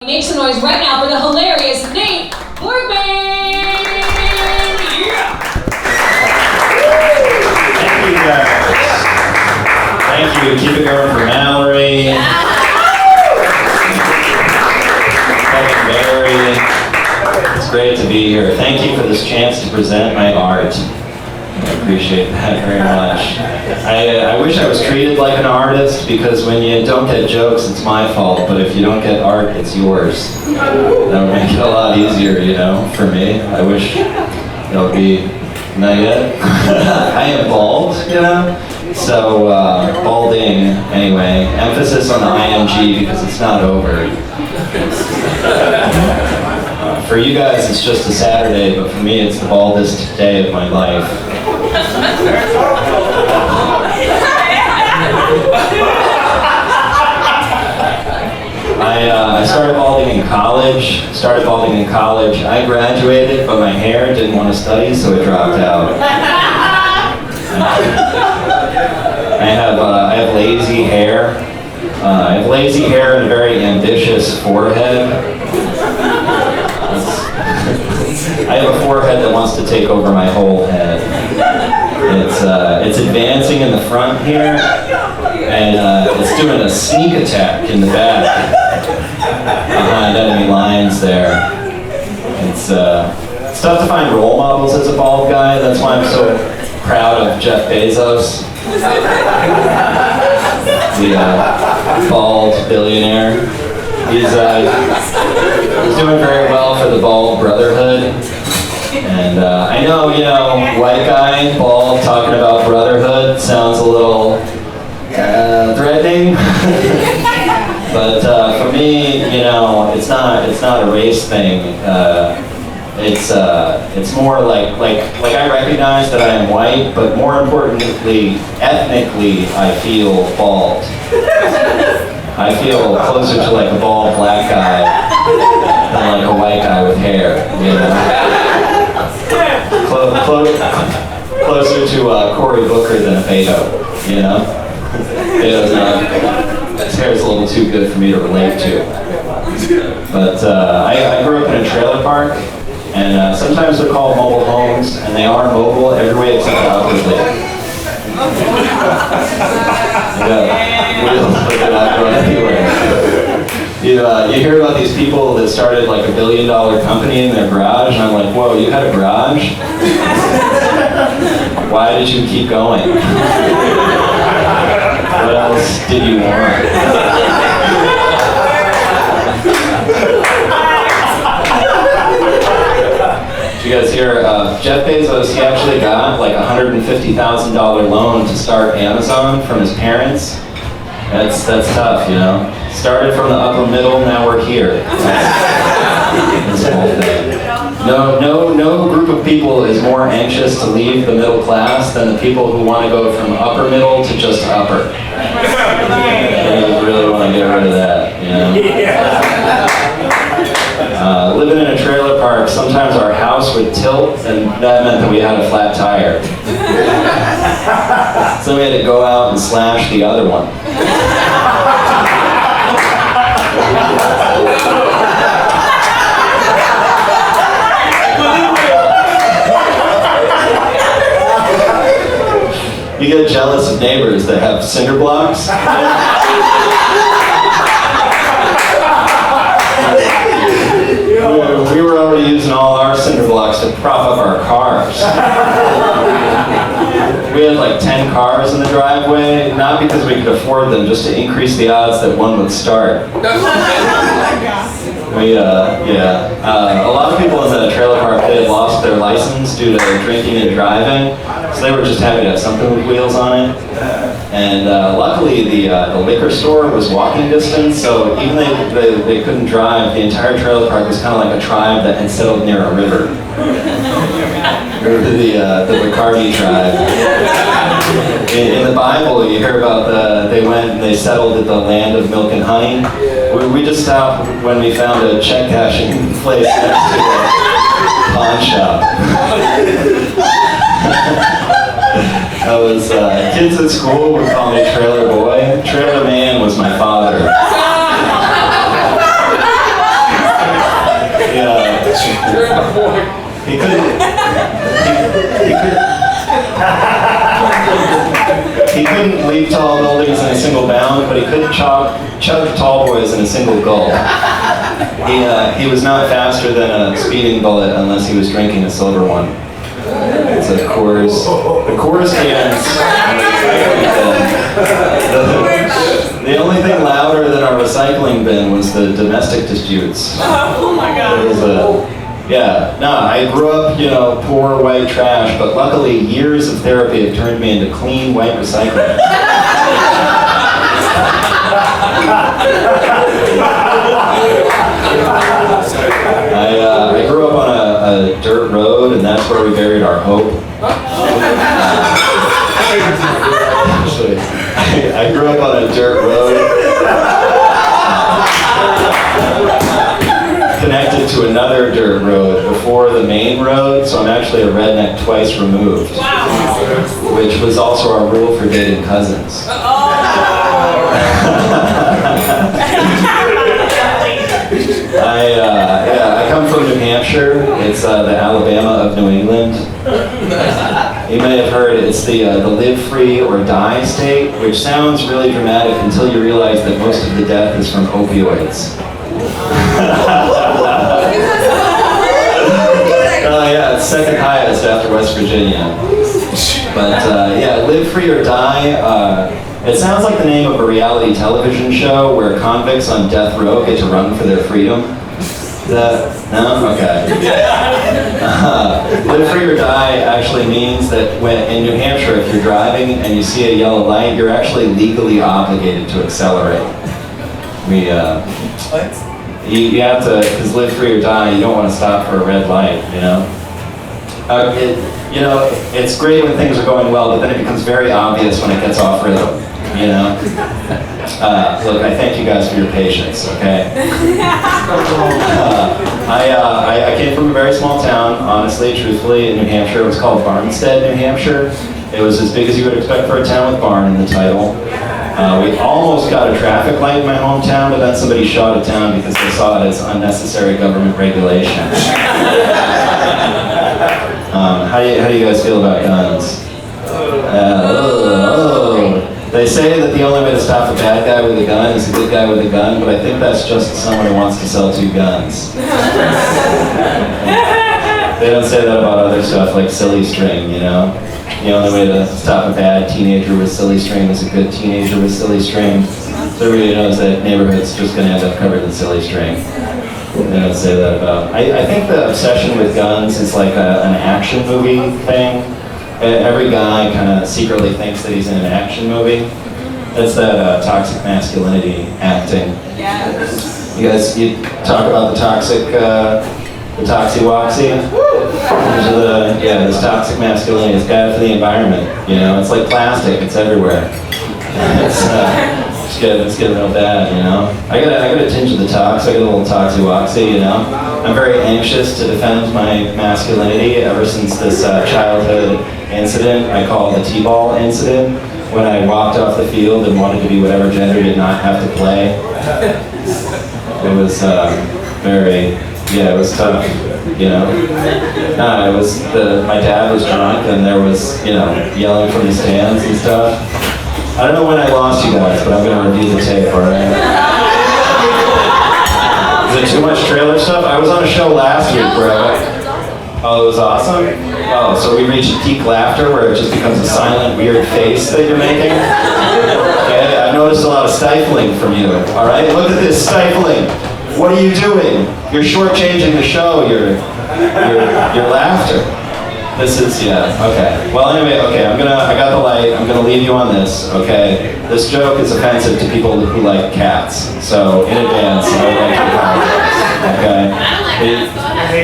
Make some noise right now for the hilarious Nate Berrey! Yeah! Thank you guys. Thank you. Keep it going for Malorie. Yeah. Berrey. It's great to be here. Thank you for this chance to present my art. I appreciate that very much. I wish I was treated like an artist, because when you don't get jokes, it's my fault, but if you don't get art, it's yours. That would make it a lot easier, you know, for me. I wish it would be, not yet. I am bald, you know, so balding, anyway. Emphasis on the IMG because it's not over. For you guys, it's just a Saturday, but for me, it's the baldest day of my life. I started balding in college. I graduated, but my hair didn't want to study, so it dropped out. I have lazy hair. I have lazy hair and a very ambitious forehead. I have a forehead that wants to take over my whole head. It's advancing in the front here, and it's doing a sneak attack in the back behind enemy lines there. It's tough to find role models as a bald guy. That's why I'm so proud of Jeff Bezos, the bald billionaire. He's doing very well for the bald brotherhood. And I know, you know, white guy, bald, talking about brotherhood sounds a little threatening. But for me, you know, it's not a race thing. It's more like I recognize that I am white, but more importantly, ethnically, I feel bald. I feel closer to like a bald black guy than like a white guy with hair, you know? Closer to Cory Booker than a Beto, you know? Beto's not, his hair is a little too good for me to relate to. But I grew up in a trailer park, and sometimes they're called mobile homes, and they are mobile every way except outwardly. Wheels that are not going anywhere. You hear about these people that started like $1 billion company in their garage, and I'm like, whoa, you had a garage? Why did you keep going? What else did you want? Did you guys hear, Jeff Bezos, he actually got like a $150,000 loan to start Amazon from his parents. That's tough, you know. Started from the upper middle, now we're here. This whole thing. No group of people is more anxious to leave the middle class than the people who want to go from upper middle to just upper. They really want to get rid of that, you know. Living in a trailer park, sometimes our house would tilt, and that meant that we had a flat tire. So we had to go out and slash the other one. You get jealous of neighbors that have cinder blocks. We were already using all our cinder blocks to prop up our cars. We had like 10 cars in the driveway, not because we could afford them, just to increase the odds that one would start. A lot of people in the trailer park, they had lost their license due to drinking and driving, so they were just happy to have something with wheels on it. And luckily, the liquor store was walking distance, so even though they couldn't drive, the entire trailer park was kind of like a tribe that had settled near a river. Remember the Bacardi tribe? In the Bible, you hear about they went and they settled at the land of milk and honey. We just stopped when we found a check cashing place next to a pawn shop. I was, kids at school would call me Trailer Boy. Trailer Man was my father. He couldn't. He couldn't leap tall buildings in a single bound, but he could chug tall boys in a single gulp. He was not faster than a speeding bullet unless he was drinking a silver one. It's a Coors. The Coors cans. The only thing louder than our recycling bin was the domestic disputes. Oh my God. It was I grew up, poor white trash, but luckily years of therapy have turned me into clean white recycling. I grew up on a dirt road, and that's where we buried our hope. I grew up on a dirt road connected to another dirt road before the main road, so I'm actually a redneck twice removed. Wow. Which was also our rule for dating cousins. I come from New Hampshire. It's the Alabama of New England. You may have heard it's the live free or die state, which sounds really dramatic until you realize that most of the death is from opioids. It's second highest after West Virginia. But live free or die. It sounds like the name of a reality television show where convicts on death row get to run for their freedom. No? Okay. Live free or die actually means that when in New Hampshire, if you're driving and you see a yellow light, you're actually legally obligated to accelerate. You have to, because live free or die, you don't want to stop for a red light, It's great when things are going well, but then it becomes very obvious when it gets off rhythm, Look, I thank you guys for your patience, okay? I came from a very small town, honestly, truthfully, in New Hampshire. It was called Barnstead, New Hampshire. It was as big as you would expect for a town with barn in the title. We almost got a traffic light in my hometown, but then somebody shot it down because they saw it as unnecessary government regulation. How do you guys feel about guns? They say that the only way to stop a bad guy with a gun is a good guy with a gun, but I think that's just someone who wants to sell two guns. They don't say that about other stuff like silly string, The only way to stop a bad teenager with silly string is a good teenager with silly string. So everybody knows that neighborhood's just going to end up covered in silly string. They don't say that about... I think the obsession with guns is like an action movie thing. Every guy kind of secretly thinks that he's in an action movie. That's that toxic masculinity acting. Yes. You talk about the toxic... the toxy-woxy. This toxic masculinity is bad for the environment. It's like plastic. It's everywhere. It's getting real bad. I got a tinge of the tox. I got a little toxy-woxy. I'm very anxious to defend my masculinity ever since this childhood incident I call the T-ball incident, when I walked off the field and wanted to be whatever gender did not have to play. It was very. Yeah, it was tough, it was my dad was drunk and there was, yelling from the stands and stuff. I don't know when I lost you guys, but I'm going to review the tape, all right? Is it too much trailer stuff? I was on a show last week where Oh, it was awesome? Oh, so we reached peak laughter where it just becomes a silent, weird face that you're making? Okay, I've noticed a lot of stifling from you, all right? Look at this stifling. What are you doing? You're shortchanging the show, your laughter. This is, okay. Well, anyway, okay, I got the light, I'm gonna leave you on this, okay? This joke is offensive to people who like cats, so in advance, I would like to apologize, okay?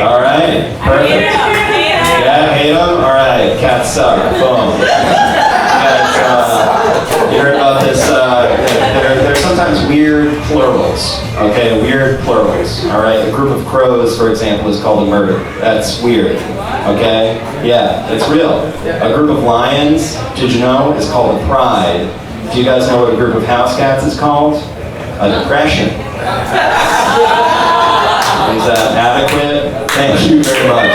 All right, perfect. Yeah, hate them? All right, cats suck, boom. You heard about this, they're sometimes weird plurals, okay, weird plurals, all right? A group of crows, for example, is called a murder. That's weird, okay? Yeah, it's real. A group of lions, did you know, is called a pride. Do you guys know what a group of house cats is called? A depression. Is that adequate? Thank you very much.